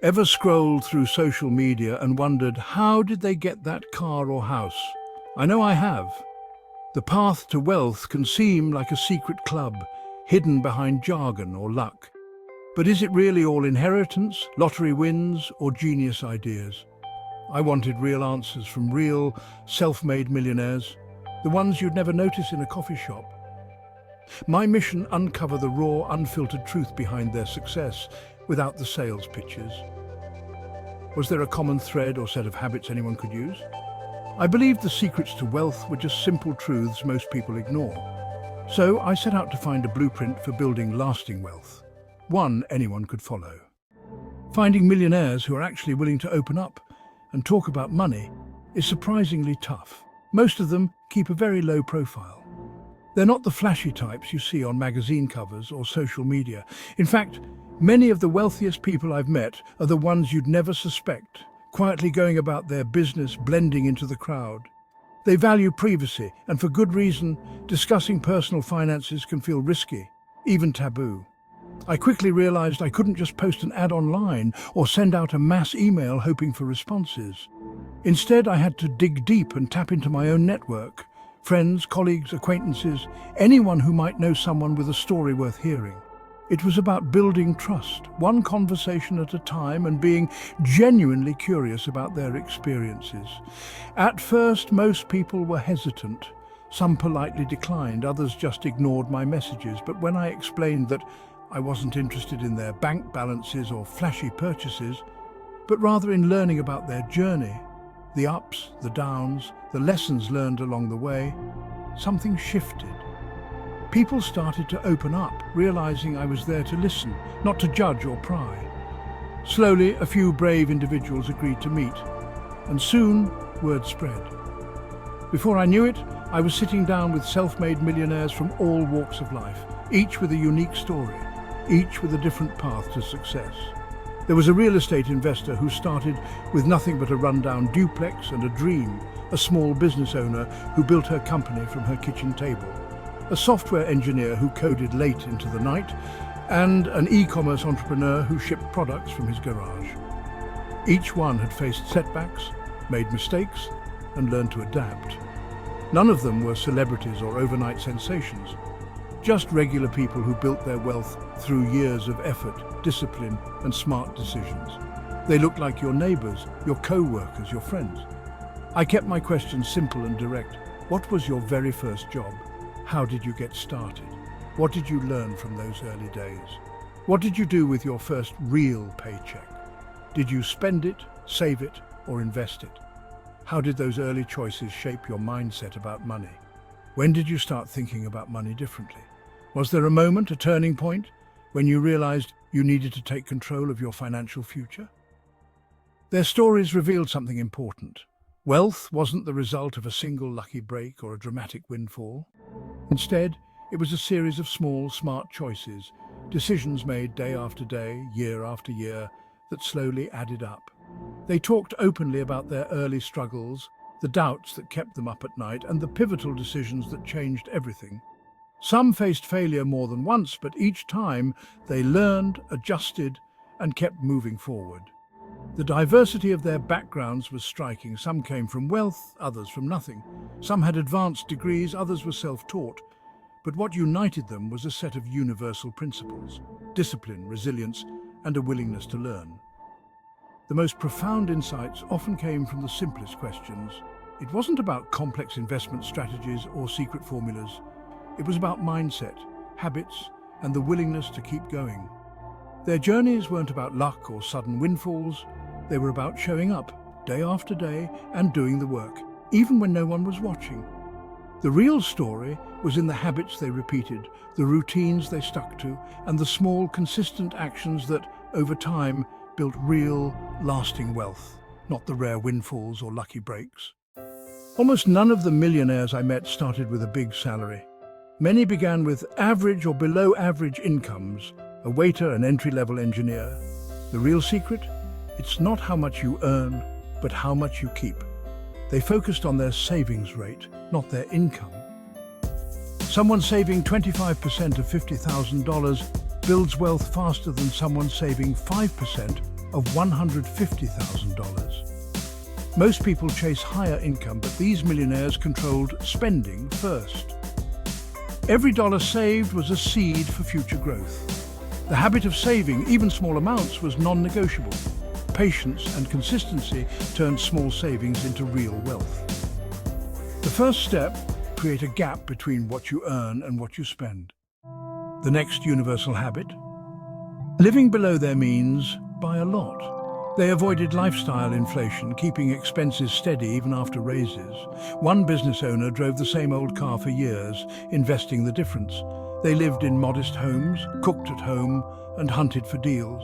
Ever scrolled through social media and wondered, how did they get that car or house? I know I have. The path to wealth can seem like a secret club, hidden behind jargon or luck. But is it really all inheritance, lottery wins, or genius ideas? I wanted real answers from real, self-made millionaires, the ones you'd never notice in a coffee shop. My mission: uncover the raw, unfiltered truth behind their success, without the sales pitches. Was there a common thread or set of habits anyone could use? I believed the secrets to wealth were just simple truths most people ignore. So I set out to find a blueprint for building lasting wealth, one anyone could follow. Finding millionaires who are actually willing to open up and talk about money is surprisingly tough. Most of them keep a very low profile. They're not the flashy types you see on magazine covers or social media. In fact, many of the wealthiest people I've met are the ones you'd never suspect, quietly going about their business, blending into the crowd. They value privacy, and for good reason. Discussing personal finances can feel risky, even taboo. I quickly realized I couldn't just post an ad online or send out a mass email hoping for responses. Instead, I had to dig deep and tap into my own network. Friends, colleagues, acquaintances, anyone who might know someone with a story worth hearing. It was about building trust, one conversation at a time, and being genuinely curious about their experiences. At first, most people were hesitant. Some politely declined, others just ignored my messages. But when I explained that I wasn't interested in their bank balances or flashy purchases, but rather in learning about their journey, the ups, the downs, the lessons learned along the way, something shifted. People started to open up, realizing I was there to listen, not to judge or pry. Slowly, a few brave individuals agreed to meet, and soon, word spread. Before I knew it, I was sitting down with self-made millionaires from all walks of life, each with a unique story, each with a different path to success. There was a real estate investor who started with nothing but a rundown duplex and a dream, a small business owner who built her company from her kitchen table, a software engineer who coded late into the night, and an e-commerce entrepreneur who shipped products from his garage. Each one had faced setbacks, made mistakes, and learned to adapt. None of them were celebrities or overnight sensations, just regular people who built their wealth through years of effort, discipline, and smart decisions. They looked like your neighbors, your co-workers, your friends. I kept my questions simple and direct. What was your very first job? How did you get started? What did you learn from those early days? What did you do with your first real paycheck? Did you spend it, save it, or invest it? How did those early choices shape your mindset about money? When did you start thinking about money differently? Was there a moment, a turning point, when you realized you needed to take control of your financial future? Their stories revealed something important. Wealth wasn't the result of a single lucky break or a dramatic windfall. Instead, it was a series of small, smart choices, decisions made day after day, year after year, that slowly added up. They talked openly about their early struggles, the doubts that kept them up at night, and the pivotal decisions that changed everything. Some faced failure more than once, but each time they learned, adjusted, and kept moving forward. The diversity of their backgrounds was striking. Some came from wealth, others from nothing. Some had advanced degrees, others were self-taught. But what united them was a set of universal principles: discipline, resilience, and a willingness to learn. The most profound insights often came from the simplest questions. It wasn't about complex investment strategies or secret formulas. It was about mindset, habits, and the willingness to keep going. Their journeys weren't about luck or sudden windfalls. They were about showing up, day after day, and doing the work, even when no one was watching. The real story was in the habits they repeated, the routines they stuck to, and the small, consistent actions that, over time, built real, lasting wealth, not the rare windfalls or lucky breaks. Almost none of the millionaires I met started with a big salary. Many began with average or below average incomes, a waiter, an entry-level engineer. The real secret? It's not how much you earn, but how much you keep. They focused on their savings rate, not their income. Someone saving 25% of $50,000 builds wealth faster than someone saving 5% of $150,000. Most people chase higher income, but these millionaires controlled spending first. Every dollar saved was a seed for future growth. The habit of saving, even small amounts, was non-negotiable. Patience and consistency turned small savings into real wealth. The first step: create a gap between what you earn and what you spend. The next universal habit: living below their means by a lot. They avoided lifestyle inflation, keeping expenses steady even after raises. One business owner drove the same old car for years, investing the difference. They lived in modest homes, cooked at home, and hunted for deals.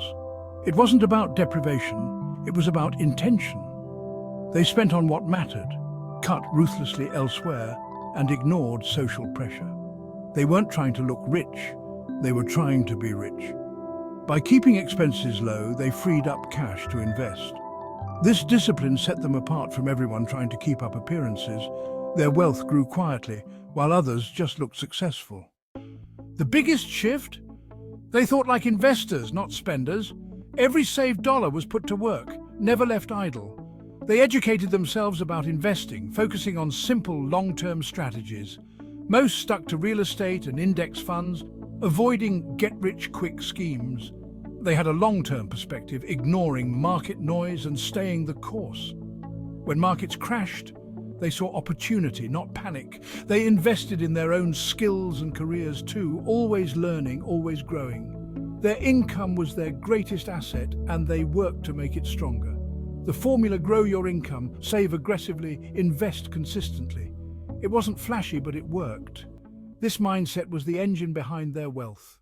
It wasn't about deprivation, it was about intention. They spent on what mattered, cut ruthlessly elsewhere, and ignored social pressure. They weren't trying to look rich, they were trying to be rich. By keeping expenses low, they freed up cash to invest. This discipline set them apart from everyone trying to keep up appearances. Their wealth grew quietly, while others just looked successful. The biggest shift? They thought like investors, not spenders. Every saved dollar was put to work, never left idle. They educated themselves about investing, focusing on simple, long-term strategies. Most stuck to real estate and index funds, avoiding get-rich-quick schemes. They had a long-term perspective, ignoring market noise and staying the course. When markets crashed, they saw opportunity, not panic. They invested in their own skills and careers too, always learning, always growing. Their income was their greatest asset, and they worked to make it stronger. The formula: grow your income, save aggressively, invest consistently. It wasn't flashy, but it worked. This mindset was the engine behind their wealth.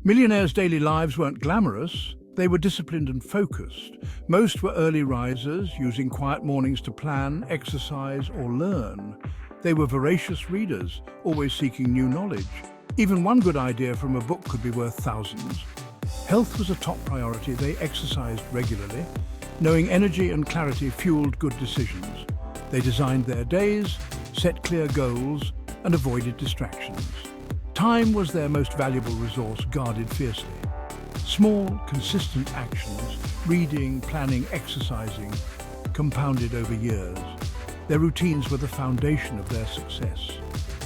Millionaires' daily lives weren't glamorous. They were disciplined and focused. Most were early risers, using quiet mornings to plan, exercise, or learn. They were voracious readers, always seeking new knowledge. Even one good idea from a book could be worth thousands. Health was a top priority. They exercised regularly. Knowing energy and clarity fueled good decisions. They designed their days, set clear goals, and avoided distractions. Time was their most valuable resource, guarded fiercely. Small, consistent actions, reading, planning, exercising, compounded over years. Their routines were the foundation of their success.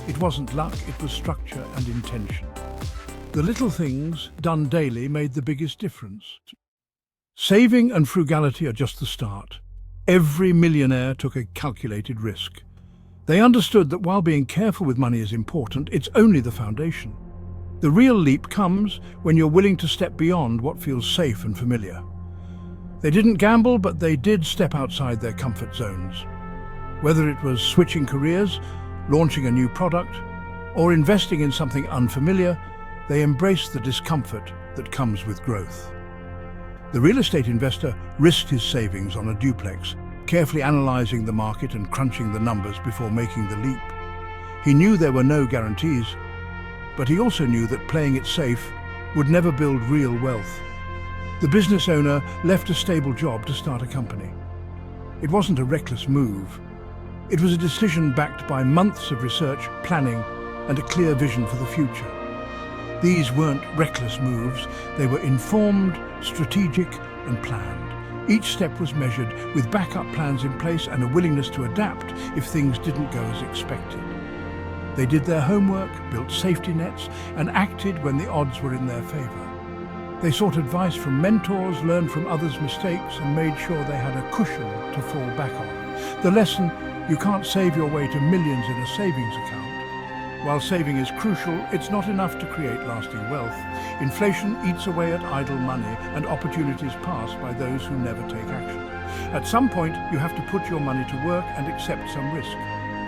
It wasn't luck, it was structure and intention. The little things, done daily, made the biggest difference. Saving and frugality are just the start. Every millionaire took a calculated risk. They understood that while being careful with money is important, it's only the foundation. The real leap comes when you're willing to step beyond what feels safe and familiar. They didn't gamble, but they did step outside their comfort zones. Whether it was switching careers, launching a new product, or investing in something unfamiliar, they embraced the discomfort that comes with growth. The real estate investor risked his savings on a duplex, carefully analyzing the market and crunching the numbers before making the leap. He knew there were no guarantees, but he also knew that playing it safe would never build real wealth. The business owner left a stable job to start a company. It wasn't a reckless move. It was a decision backed by months of research, planning, and a clear vision for the future. These weren't reckless moves, they were informed, strategic, and planned. Each step was measured, with backup plans in place and a willingness to adapt if things didn't go as expected. They did their homework, built safety nets, and acted when the odds were in their favor. They sought advice from mentors, learned from others' mistakes, and made sure they had a cushion to fall back on. The lesson: you can't save your way to millions in a savings account. While saving is crucial, it's not enough to create lasting wealth. Inflation eats away at idle money, and opportunities pass by those who never take action. At some point, you have to put your money to work and accept some risk.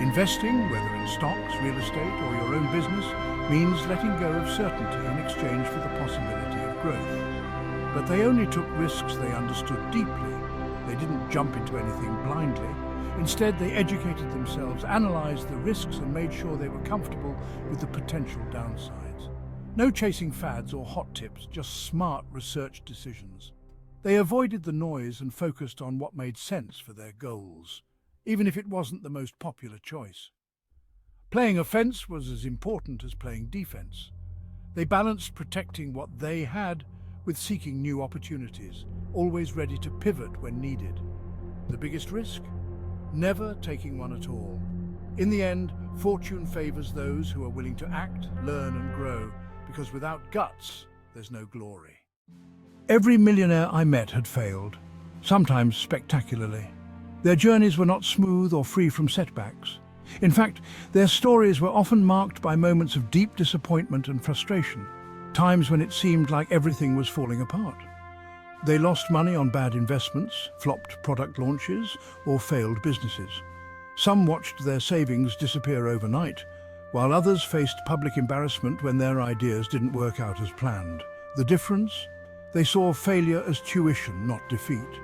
Investing, whether in stocks, real estate, or your own business, means letting go of certainty in exchange for the possibility of growth. But they only took risks they understood deeply. They didn't jump into anything blindly. Instead, they educated themselves, analyzed the risks, and made sure they were comfortable with the potential downsides. No chasing fads or hot tips, just smart, researched decisions. They avoided the noise and focused on what made sense for their goals, even if it wasn't the most popular choice. Playing offense was as important as playing defense. They balanced protecting what they had with seeking new opportunities, always ready to pivot when needed. The biggest risk? Never taking one at all. In the end, fortune favors those who are willing to act, learn and grow, because without guts, there's no glory. Every millionaire I met had failed, sometimes spectacularly. Their journeys were not smooth or free from setbacks. In fact, their stories were often marked by moments of deep disappointment and frustration, times when it seemed like everything was falling apart. They lost money on bad investments, flopped product launches, or failed businesses. Some watched their savings disappear overnight, while others faced public embarrassment when their ideas didn't work out as planned. The difference? They saw failure as tuition, not defeat.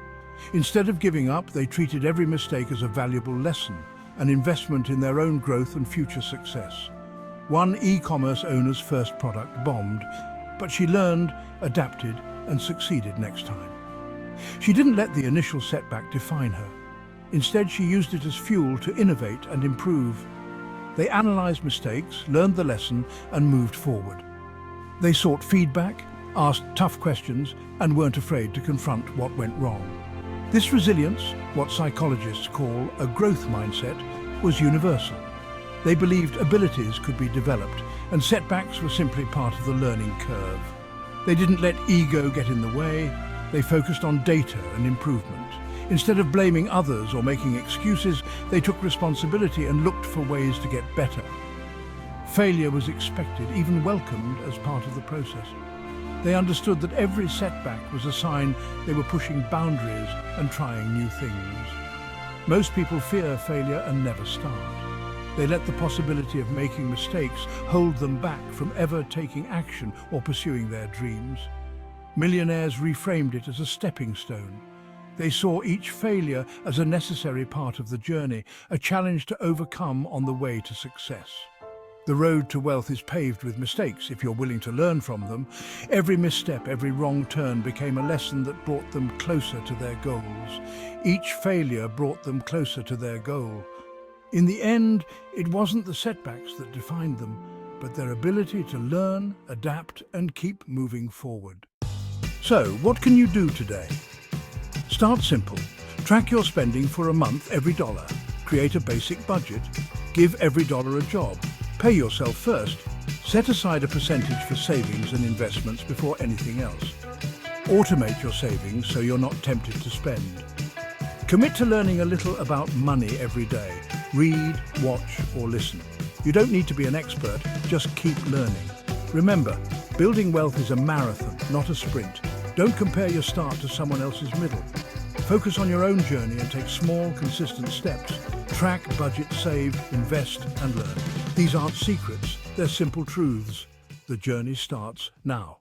Instead of giving up, they treated every mistake as a valuable lesson, an investment in their own growth and future success. One e-commerce owner's first product bombed, but she learned, adapted, and succeeded next time. She didn't let the initial setback define her. Instead, she used it as fuel to innovate and improve. They analyzed mistakes, learned the lesson, and moved forward. They sought feedback, asked tough questions, and weren't afraid to confront what went wrong. This resilience, what psychologists call a growth mindset, was universal. They believed abilities could be developed, and setbacks were simply part of the learning curve. They didn't let ego get in the way. They focused on data and improvement. Instead of blaming others or making excuses, they took responsibility and looked for ways to get better. Failure was expected, even welcomed as part of the process. They understood that every setback was a sign they were pushing boundaries and trying new things. Most people fear failure and never start. They let the possibility of making mistakes hold them back from ever taking action or pursuing their dreams. Millionaires reframed it as a stepping stone. They saw each failure as a necessary part of the journey, a challenge to overcome on the way to success. The road to wealth is paved with mistakes if you're willing to learn from them. Every misstep, every wrong turn became a lesson that brought them closer to their goals. Each failure brought them closer to their goal. In the end, it wasn't the setbacks that defined them, but their ability to learn, adapt, and keep moving forward. So, what can you do today? Start simple. Track your spending for a month every dollar. Create a basic budget. Give every dollar a job. Pay yourself first. Set aside a percentage for savings and investments before anything else. Automate your savings so you're not tempted to spend. Commit to learning a little about money every day. Read, watch, or listen. You don't need to be an expert, just keep learning. Remember, building wealth is a marathon, not a sprint. Don't compare your start to someone else's middle. Focus on your own journey and take small, consistent steps. Track, budget, save, invest, and learn. These aren't secrets, they're simple truths. The journey starts now.